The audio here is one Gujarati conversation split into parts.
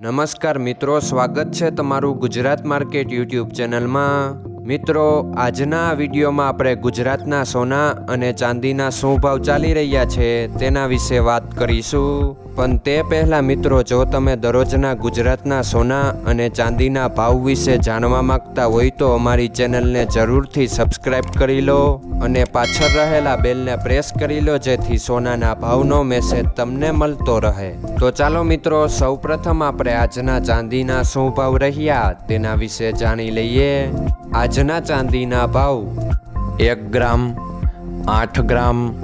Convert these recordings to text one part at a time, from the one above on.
નમસ્કાર મિત્રો, સ્વાગત છે તમારું ગુજરાત માર્કેટ યુટ્યુબ ચેનલમાં। મિત્રો, આજના વિડીયોમાં આપણે ગુજરાતના સોના અને ચાંદીના શું ભાવ ચાલી રહ્યા છે તેના વિશે વાત કરીશું। પણ તે પહેલાં મિત્રો, જો તમે દરરોજના ગુજરાતના સોના અને ચાંદીના ભાવ વિશે જાણવા માંગતા હોય તો અમારી ચેનલને જરૂરથી સબસ્ક્રાઈબ કરી લો અને પાછળ રહેલા બેલને પ્રેસ કરી લો, જેથી સોનાના ભાવનો મેસેજ તમને મળતો રહે। તો ચાલો મિત્રો, સૌપ્રથમ આપણે આજના ચાંદીના શું ભાવ રહ્યા તેના વિશે જાણી લઈએ। આજના ચાંદીના ભાવ 1 ગ્રામ, 8 ગ્રામ,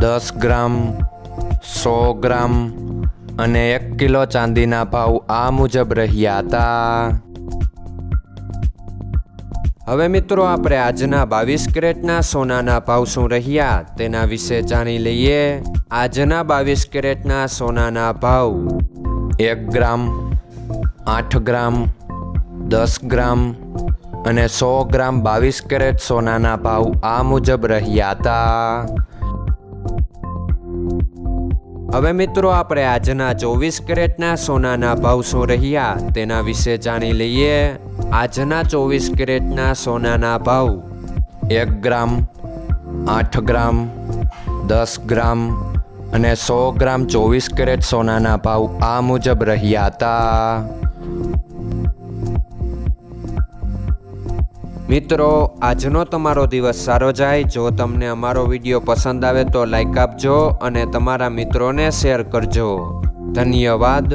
10 ગ્રામ, 100 ગ્રામ અને 1 કિલો ચાંદીના ભાવ આ મુજબ રહ્યા હતા। હવે મિત્રો, આપણે આજના 22 કેરેટના સોનાના ભાવ શું રહ્યા તેના વિશે જાણી લઈએ। આજના 22 કેરેટના સોનાના ભાવ 1 ગ્રામ, 8 ગ્રામ, 10 ગ્રામ અને 100 ગ્રામ 22 કેરેટ સોનાના ભાવ આ મુજબ રહ્યા હતા। હવે મિત્રો, આપણે આજના 24 કેરેટના સોનાના ભાવ શું રહ્યા તેના વિશે જાણી લઈએ। આજના 24 કેરેટના સોનાના ભાવ 1 ગ્રામ, 8 ગ્રામ, 10 ગ્રામ અને 100 ગ્રામ 24 કેરેટ સોનાના ભાવ આ મુજબ રહ્યા હતા। મિત્રો, આજનો તમારો દિવસ સારો જાય। જો તમને અમારો વિડીયો પસંદ આવે તો લાઈક આપજો અને તમારા મિત્રોને શેર કરજો। ધન્યવાદ।